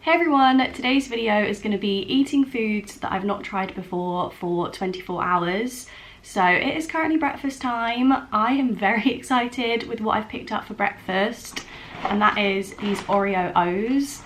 Hey everyone, today's video is going to be eating foods that I've not tried before for 24 hours. So it is currently breakfast time. I am very excited with what I've picked up for breakfast, and that is these Oreo O's.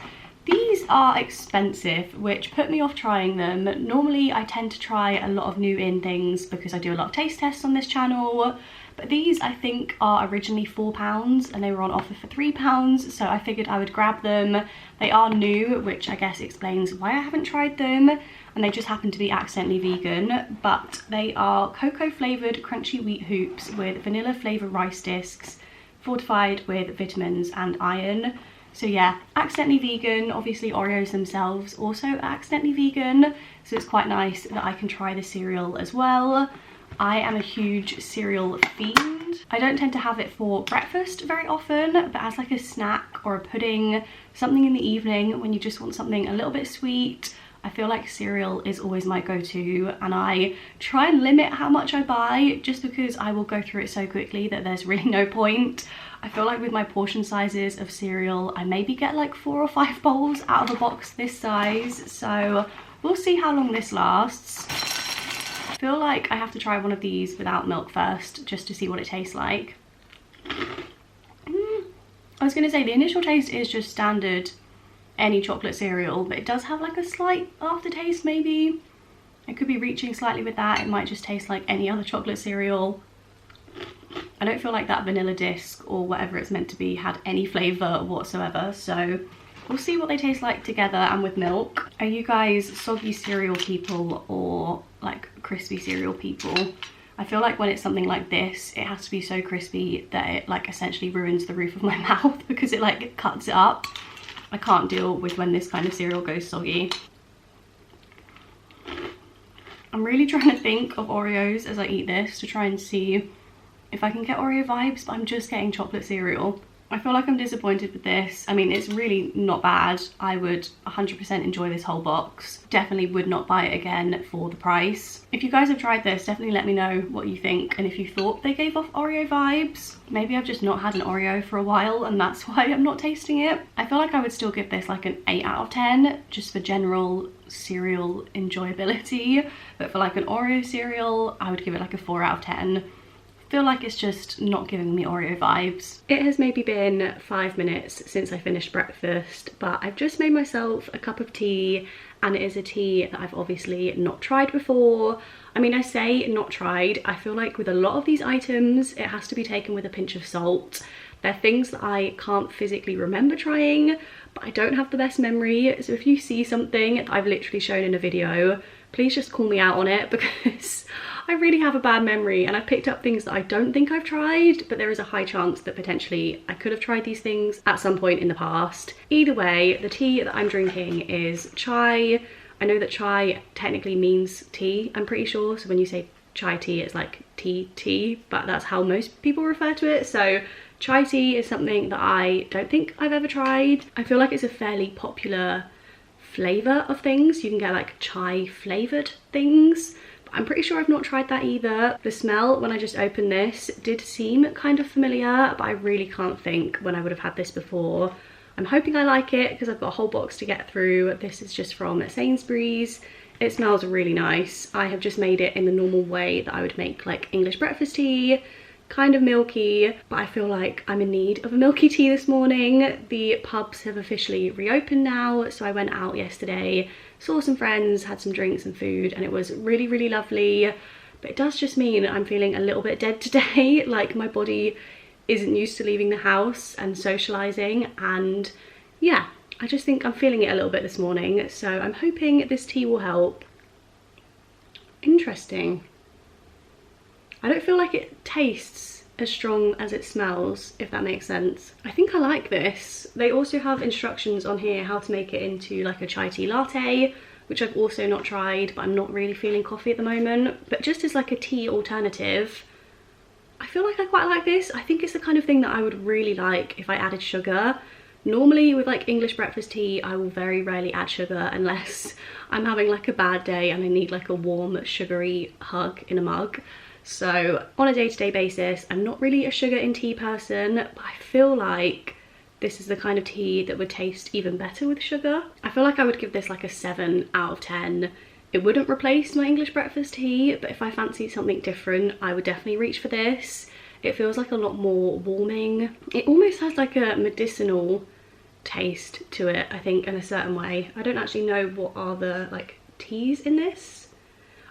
These are expensive, which put me off trying them. Normally I tend to try a lot of new in things because I do a lot of taste tests on this channel. But these I think are originally £4 and they were on offer for £3, so I figured I would grab them. They are new, which I guess explains why I haven't tried them, and they just happen to be accidentally vegan. But they are cocoa flavoured crunchy wheat hoops with vanilla flavoured rice discs, fortified with vitamins and iron. So yeah, accidentally vegan. Obviously Oreos themselves also are accidentally vegan, so it's quite nice that I can try the cereal as well. I am a huge cereal fiend. I don't tend to have it for breakfast very often, but as like a snack or a pudding, something in the evening when you just want something a little bit sweet, I feel like cereal is always my go-to, and I try and limit how much I buy just because I will go through it so quickly that there's really no point. I feel like with my portion sizes of cereal, I maybe get like 4 or 5 bowls out of a box this size, so we'll see how long this lasts. I feel like I have to try one of these without milk first just to see what it tastes like. I was going to say the initial taste is just standard any chocolate cereal, but it does have like a slight aftertaste maybe. It could be reaching slightly with that. It might just taste like any other chocolate cereal. I don't feel like that vanilla disc or whatever it's meant to be had any flavour whatsoever, so we'll see what they taste like together and with milk. Are you guys soggy cereal people or like crispy cereal people? I feel like when it's something like this, it has to be so crispy that it like essentially ruins the roof of my mouth because it like cuts it up. I can't deal with when this kind of cereal goes soggy. I'm really trying to think of Oreos as I eat this to try and see if I can get Oreo vibes, but I'm just getting chocolate cereal. I feel like I'm disappointed with this. I mean, it's really not bad. I would 100% enjoy this whole box. Definitely would not buy it again for the price. If you guys have tried this, definitely let me know what you think and if you thought they gave off Oreo vibes. Maybe I've just not had an Oreo for a while and that's why I'm not tasting it. I feel like I would still give this like an 8 out of 10 just for general cereal enjoyability. But for like an Oreo cereal, I would give it like a 4 out of 10. Feel like it's just not giving me Oreo vibes. It has maybe been 5 minutes since I finished breakfast, but I've just made myself a cup of tea, and it is a tea that I've obviously not tried before. I mean, I say not tried. I feel like with a lot of these items, it has to be taken with a pinch of salt. They're things that I can't physically remember trying, but I don't have the best memory. So if you see something that I've literally shown in a video, please just call me out on it because I really have a bad memory and I've picked up things that I don't think I've tried, but there is a high chance that potentially I could have tried these things at some point in the past. Either way, the tea that I'm drinking is chai. I know that chai technically means tea, I'm pretty sure. So when you say chai tea, it's like tea, but that's how most people refer to it. So chai tea is something that I don't think I've ever tried. I feel like it's a fairly popular flavour of things. You can get like chai flavoured things. I'm pretty sure I've not tried that either. The smell when I just opened this did seem kind of familiar, but I really can't think when I would have had this before. I'm hoping I like it because I've got a whole box to get through. This is just from Sainsbury's. It smells really nice. I have just made it in the normal way that I would make like English breakfast tea, kind of milky, but I feel like I'm in need of a milky tea this morning. The pubs have officially reopened now, so I went out yesterday, saw some friends, had some drinks and food, and it was really, really lovely. But it does just mean I'm feeling a little bit dead today. Like my body isn't used to leaving the house and socializing, and yeah, I just think I'm feeling it a little bit this morning, so I'm hoping this tea will help. Interesting. I don't feel like it tastes as strong as it smells, if that makes sense. I think I like this. They also have instructions on here how to make it into like a chai tea latte, which I've also not tried, but I'm not really feeling coffee at the moment. But just as like a tea alternative, I feel like I quite like this. I think it's the kind of thing that I would really like if I added sugar. Normally with like English breakfast tea, I will very rarely add sugar unless I'm having like a bad day and I need like a warm sugary hug in a mug. So on a day-to-day basis, I'm not really a sugar in tea person, but I feel like this is the kind of tea that would taste even better with sugar. I feel like I would give this like a 7 out of 10. It wouldn't replace my English breakfast tea, but if I fancy something different, I would definitely reach for this. It feels like a lot more warming. It almost has like a medicinal taste to it, I think, in a certain way. I don't actually know what are the like teas in this.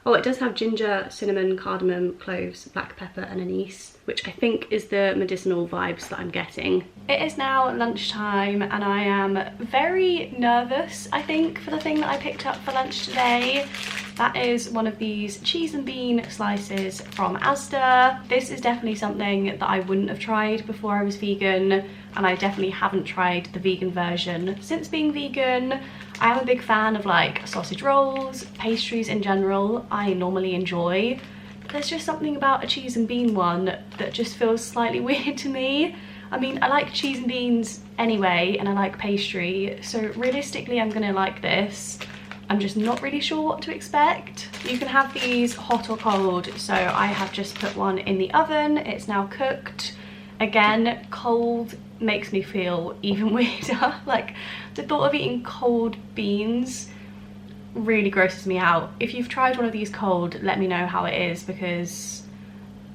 Oh, it does have ginger, cinnamon, cardamom, cloves, black pepper and anise, which I think is the medicinal vibes that I'm getting. It is now lunchtime and I am very nervous, I think, for the thing that I picked up for lunch today. That is one of these cheese and bean slices from Asda. This is definitely something that I wouldn't have tried before I was vegan, and I definitely haven't tried the vegan version since being vegan. I am a big fan of like sausage rolls, pastries in general, I normally enjoy. But there's just something about a cheese and bean one that just feels slightly weird to me. I mean, I like cheese and beans anyway, and I like pastry, so realistically I'm gonna like this. I'm just not really sure what to expect. You can have these hot or cold, so I have just put one in the oven. It's now cooked. Again, cold makes me feel even weirder. Like, the thought of eating cold beans really grosses me out. If you've tried one of these cold, let me know how it is, because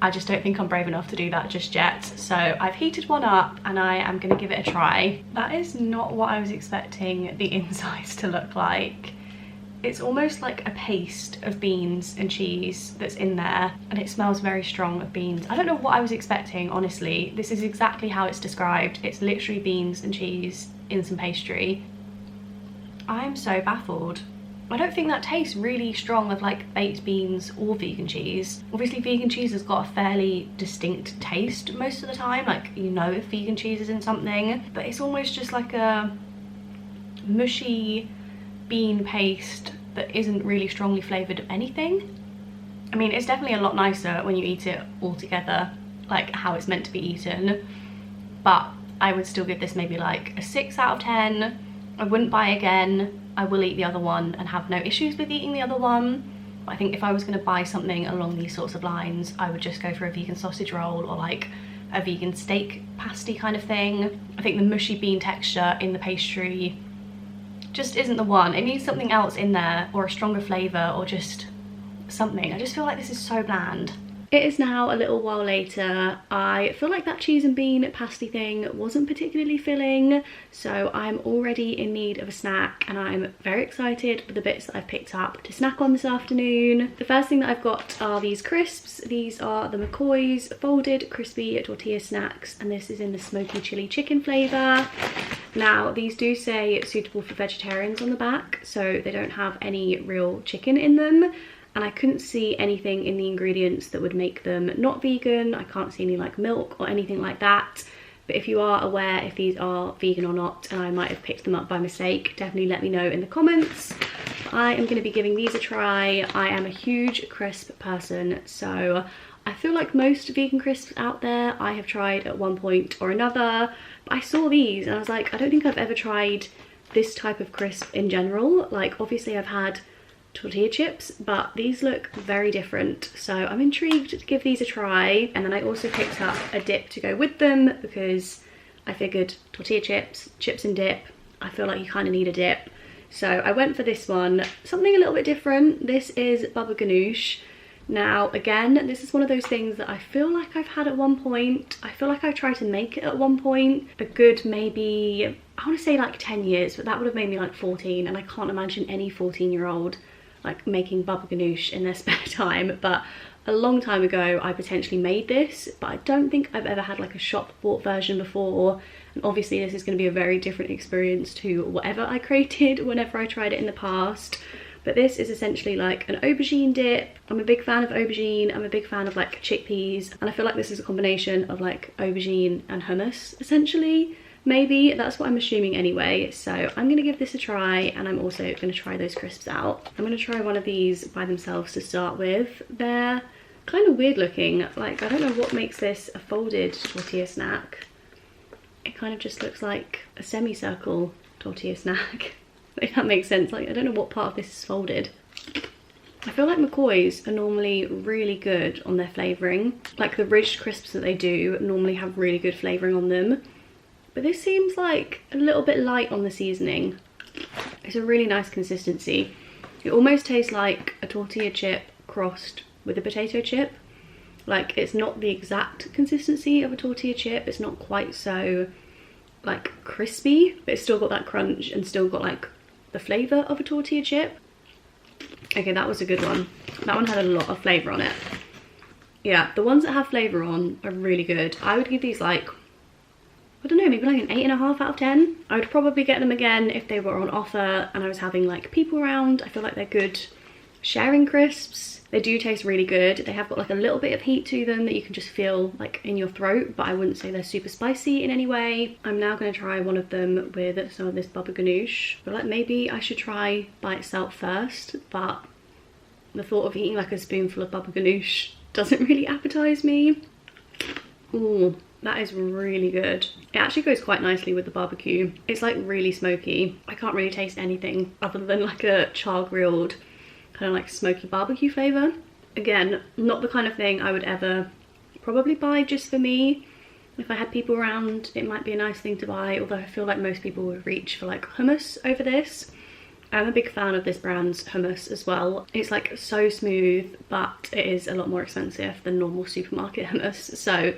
I just don't think I'm brave enough to do that just yet. So I've heated one up and I am gonna give it a try. That is not what I was expecting the insides to look like. It's almost like a paste of beans and cheese that's in there, and it smells very strong of beans. I don't know what I was expecting, honestly. This is exactly how it's described. It's literally beans and cheese in some pastry. I'm so baffled. I don't think that tastes really strong of like baked beans or vegan cheese. Obviously vegan cheese has got a fairly distinct taste most of the time, like you know if vegan cheese is in something, but it's almost just like a mushy bean paste that isn't really strongly flavoured of anything. I mean, it's definitely a lot nicer when you eat it all together, like how it's meant to be eaten, but I would still give this maybe like a 6 out of 10. I wouldn't buy again. I will eat the other one and have no issues with eating the other one. But I think if I was going to buy something along these sorts of lines, I would just go for a vegan sausage roll or like a vegan steak pasty kind of thing. I think the mushy bean texture in the pastry just isn't the one. It needs something else in there, or a stronger flavour, or just something. I just feel like this is so bland. It is now a little while later. I feel like that cheese and bean pasty thing wasn't particularly filling, so I'm already in need of a snack, and I'm very excited for the bits that I've picked up to snack on this afternoon. The first thing that I've got are these crisps. These are the McCoy's folded crispy tortilla snacks, and this is in the smoky chili chicken flavour. Now, these do say suitable for vegetarians on the back, so they don't have any real chicken in them. And I couldn't see anything in the ingredients that would make them not vegan. I can't see any like milk or anything like that. But if you are aware if these are vegan or not, and I might have picked them up by mistake, definitely let me know in the comments. I am going to be giving these a try. I am a huge crisp person, so I feel like most vegan crisps out there I have tried at one point or another. But I saw these and I was like, I don't think I've ever tried this type of crisp in general. Like, obviously I've had tortilla chips, but these look very different, so I'm intrigued to give these a try. And then I also picked up a dip to go with them, because I figured tortilla chips and dip, I feel like you kind of need a dip. So I went for this one, something a little bit different. This is baba ganoush. Now again, this is one of those things that I feel like I've had at one point. I feel like I tried to make it at one point, a good maybe, I want to say like 10 years, but that would have made me like 14, and I can't imagine any 14-year-old like making baba ganoush in their spare time. But a long time ago I potentially made this, but I don't think I've ever had like a shop bought version before, and obviously this is going to be a very different experience to whatever I created whenever I tried it in the past. But this is essentially like an aubergine dip. I'm a big fan of aubergine, I'm a big fan of like chickpeas, and I feel like this is a combination of like aubergine and hummus essentially. Maybe, that's what I'm assuming anyway. So I'm gonna give this a try, and I'm also gonna try those crisps out. I'm gonna try one of these by themselves to start with. They're kind of weird looking. Like, I don't know what makes this a folded tortilla snack. It kind of just looks like a semicircle tortilla snack, if that makes sense. Like, I don't know what part of this is folded. I feel like McCoy's are normally really good on their flavouring. Like the ridged crisps that they do normally have really good flavouring on them. but this seems like a little bit light on the seasoning. It's a really nice consistency. It almost tastes like a tortilla chip crossed with a potato chip. Like, it's not the exact consistency of a tortilla chip. It's not quite so like crispy, but it's still got that crunch and still got like the flavour of a tortilla chip. Okay, that was a good one. That one had a lot of flavour on it. Yeah, the ones that have flavour on are really good. I would give these like, I don't know, maybe like an 8.5 out of 10. I would probably get them again if they were on offer and I was having like people around. I feel like they're good sharing crisps. They do taste really good. They have got like a little bit of heat to them that you can just feel like in your throat, but I wouldn't say they're super spicy in any way. I'm now going to try one of them with some of this baba ganoush. I feel like maybe I should try by itself first, but the thought of eating like a spoonful of baba ganoush doesn't really appetize me. Ooh, that is really good. It actually goes quite nicely with the barbecue. It's like really smoky. I can't really taste anything other than like a char grilled kind of like smoky barbecue flavour. Again, not the kind of thing I would ever probably buy just for me. If I had people around, it might be a nice thing to buy, although I feel like most people would reach for like hummus over this. I'm a big fan of this brand's hummus as well. It's like so smooth, but it is a lot more expensive than normal supermarket hummus. So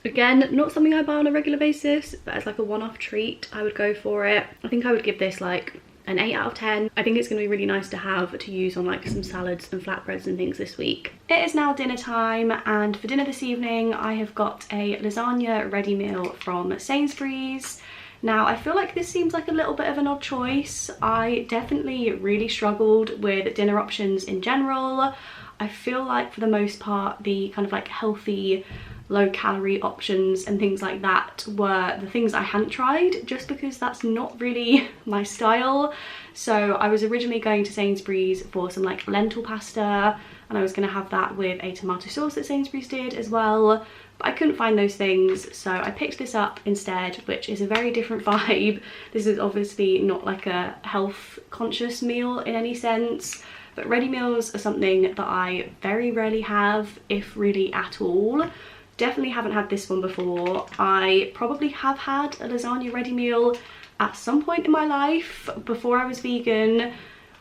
again, not something I buy on a regular basis, but as like a one-off treat, I would go for it. I think I would give this like an 8 out of 10. I think it's going to be really nice to have to use on like some salads and flatbreads and things this week. It is now dinner time, and for dinner this evening I have got a lasagna ready meal from Sainsbury's. Now, I feel like this seems like a little bit of an odd choice. I definitely really struggled with dinner options in general. I feel like for the most part the kind of like healthy, low calorie options and things like that were the things I hadn't tried, just because that's not really my style. So I was originally going to Sainsbury's for some like lentil pasta, and I was going to have that with a tomato sauce that Sainsbury's did as well, but I couldn't find those things, so I picked this up instead, which is a very different vibe. This is obviously not like a health conscious meal in any sense, but ready meals are something that I very rarely have, if really at all. Definitely haven't had this one before. I probably have had a lasagna ready meal at some point in my life before I was vegan.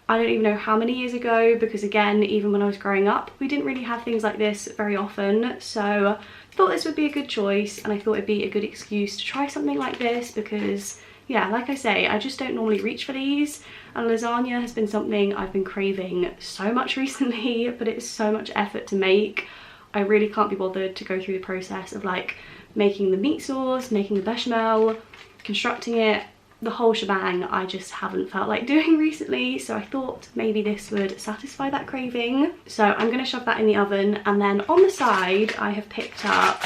I don't even know how many years ago, because again, even when I was growing up, we didn't really have things like this very often. So I thought this would be a good choice, and I thought it'd be a good excuse to try something like this because, yeah, like I say, I just don't normally reach for these, and lasagna has been something I've been craving so much recently, but it's so much effort to make. I really can't be bothered to go through the process of like making the meat sauce, making the bechamel, constructing it, the whole shebang. I just haven't felt like doing recently, so I thought maybe this would satisfy that craving. So I'm going to shove that in the oven, and then on the side I have picked up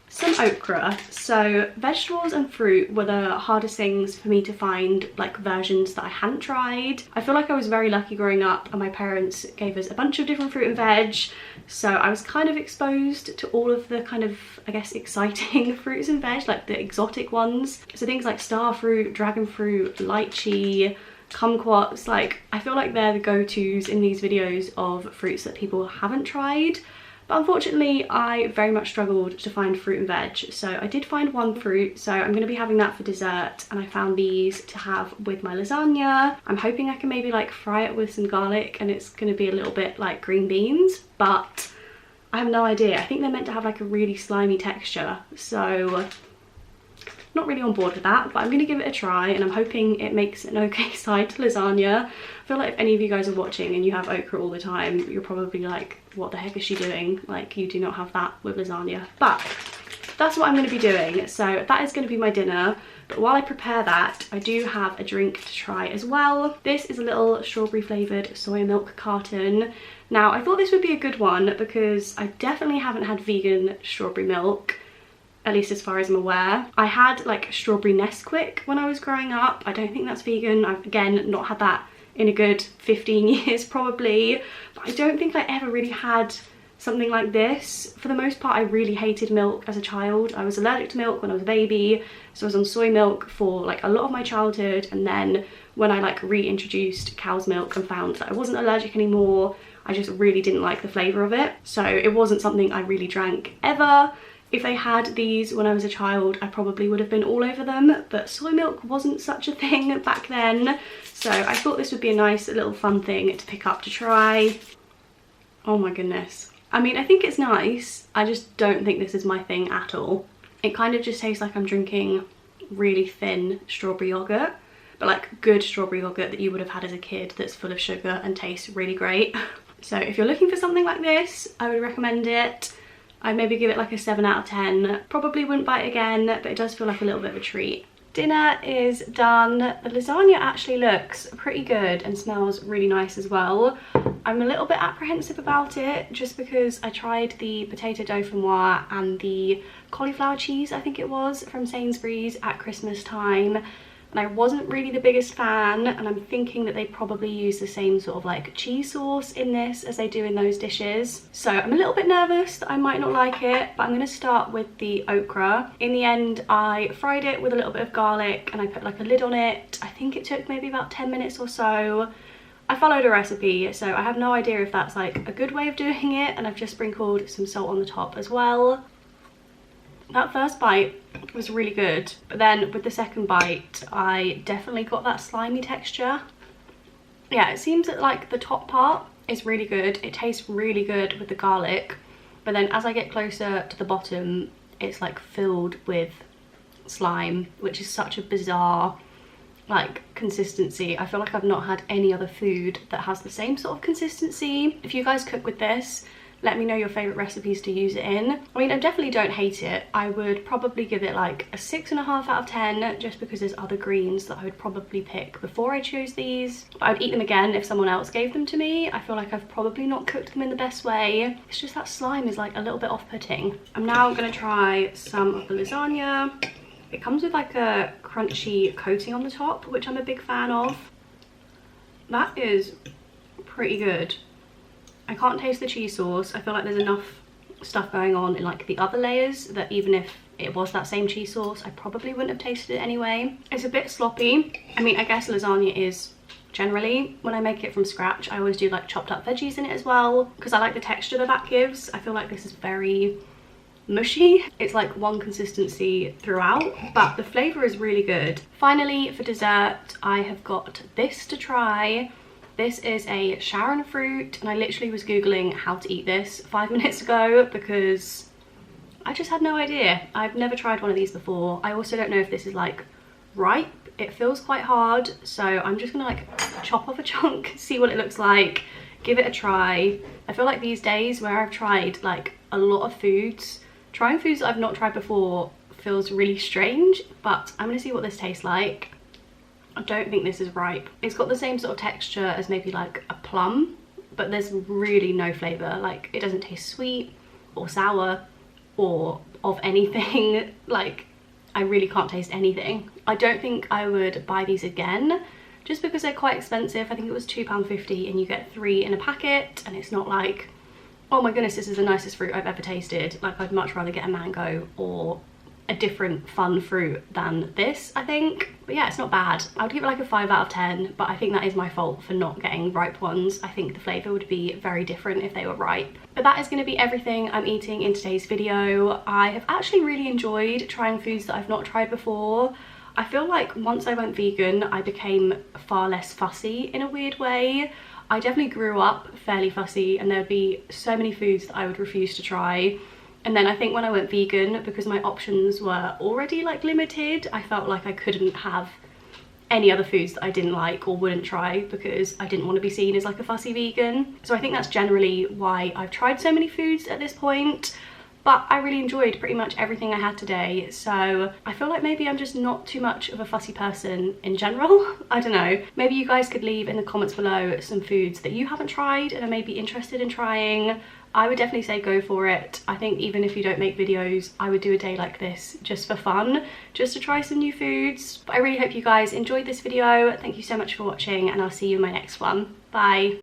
some okra. So vegetables and fruit were the hardest things for me to find, like versions that I hadn't tried. I feel like I was very lucky growing up, and my parents gave us a bunch of different fruit and veg, so I was kind of exposed to all of the kind of, I guess, exciting fruits and veg, like the exotic ones. So things like star fruit, dragon fruit, lychee, kumquats, like I feel like they're the go-tos in these videos of fruits that people haven't tried. But unfortunately, I very much struggled to find fruit and veg. So I did find one fruit, so I'm going to be having that for dessert. And I found these to have with my lasagna. I'm hoping I can maybe like fry it with some garlic, and it's going to be a little bit like green beans, but I have no idea. I think they're meant to have like a really slimy texture, so not really on board with that, but I'm going to give it a try, and I'm hoping it makes an okay side to lasagna. I feel like if any of you guys are watching and you have okra all the time, you're probably like, what the heck is she doing? Like, you do not have that with lasagna. But that's what I'm going to be doing, so that is going to be my dinner. But while I prepare that, I do have a drink to try as well. This is a little strawberry flavoured soy milk carton. Now, I thought this would be a good one because I definitely haven't had vegan strawberry milk, at least as far as I'm aware. I had like strawberry Nesquik when I was growing up. I don't think that's vegan. I've again not had that in a good 15 years probably, but I don't think I ever really had something like this. For the most part, I really hated milk as a child. I was allergic to milk when I was a baby, so I was on soy milk for like a lot of my childhood, and then when I like reintroduced cow's milk and found that I wasn't allergic anymore, I just really didn't like the flavour of it. So it wasn't something I really drank ever. It If they had these when I was a child, I probably would have been all over them, but soy milk wasn't such a thing back then. So I thought this would be a nice little fun thing to pick up to try. Oh my goodness. I mean, I think it's nice. I just don't think this is my thing at all. It kind of just tastes like I'm drinking really thin strawberry yogurt, but like good strawberry yogurt that you would have had as a kid that's full of sugar and tastes really great. So if you're looking for something like this, I would recommend it. I'd maybe give it like a 7 out of 10. Probably wouldn't buy it again, but it does feel like a little bit of a treat. Dinner is done. The lasagna actually looks pretty good and smells really nice as well. I'm a little bit apprehensive about it just because I tried the potato dauphinoise and the cauliflower cheese, I think it was, from Sainsbury's at Christmas time. And I wasn't really the biggest fan, and I'm thinking that they probably use the same sort of like cheese sauce in this as they do in those dishes. So I'm a little bit nervous that I might not like it, but I'm going to start with the okra. In the end, I fried it with a little bit of garlic and I put like a lid on it. I think it took maybe about 10 minutes or so. I followed a recipe, so I have no idea if that's like a good way of doing it, and I've just sprinkled some salt on the top as well. That first bite was really good, but then with the second bite I definitely got that slimy texture. Yeah, it seems that like the top part is really good. It tastes really good with the garlic, but then as I get closer to the bottom it's like filled with slime, which is such a bizarre like consistency. I feel like I've not had any other food that has the same sort of consistency. If you guys cook with this, let me know your favourite recipes to use it in. I mean, I definitely don't hate it. I would probably give it like a 6.5 out of 10 just because there's other greens that I would probably pick before I chose these. But I would eat them again if someone else gave them to me. I feel like I've probably not cooked them in the best way. It's just that slime is like a little bit off-putting. I'm now going to try some of the lasagna. It comes with like a crunchy coating on the top, which I'm a big fan of. That is pretty good. I can't taste the cheese sauce. I feel like there's enough stuff going on in like the other layers that even if it was that same cheese sauce, I probably wouldn't have tasted it anyway. It's a bit sloppy. I mean, I guess lasagna is generally, when I make it from scratch, I always do like chopped up veggies in it as well, because I like the texture that that gives. I feel like this is very mushy. It's like one consistency throughout, but the flavour is really good. Finally, for dessert, I have got this to try. This is a Sharon fruit, and I literally was googling how to eat this 5 minutes ago because I just had no idea. I've never tried one of these before. I also don't know if this is like ripe. It feels quite hard, so I'm just gonna like chop off a chunk, see what it looks like, give it a try. I feel like these days where I've tried like a lot of foods, trying foods that I've not tried before feels really strange, but I'm gonna see what this tastes like. I don't think this is ripe. It's got the same sort of texture as maybe like a plum, but there's really no flavour. Like, it doesn't taste sweet or sour or of anything. Like, I really can't taste anything. I don't think I would buy these again just because they're quite expensive. I think it was £2.50 and you get 3 in a packet, and it's not like, oh my goodness, this is the nicest fruit I've ever tasted. Like, I'd much rather get a mango or a different fun fruit than this, I think. But yeah, it's not bad. I would give it like a 5 out of 10, but I think that is my fault for not getting ripe ones. I think the flavour would be very different if they were ripe. But that is going to be everything I'm eating in today's video. I have actually really enjoyed trying foods that I've not tried before. I feel like once I went vegan, I became far less fussy in a weird way. I definitely grew up fairly fussy, and there would be so many foods that I would refuse to try. And then I think when I went vegan, because my options were already like limited, I felt like I couldn't have any other foods that I didn't like or wouldn't try because I didn't want to be seen as like a fussy vegan. So I think that's generally why I've tried so many foods at this point. But I really enjoyed pretty much everything I had today, so I feel like maybe I'm just not too much of a fussy person in general. I don't know. Maybe you guys could leave in the comments below some foods that you haven't tried and are maybe interested in trying. I would definitely say go for it. I think even if you don't make videos, I would do a day like this just for fun, just to try some new foods. But I really hope you guys enjoyed this video. Thank you so much for watching, and I'll see you in my next one. Bye.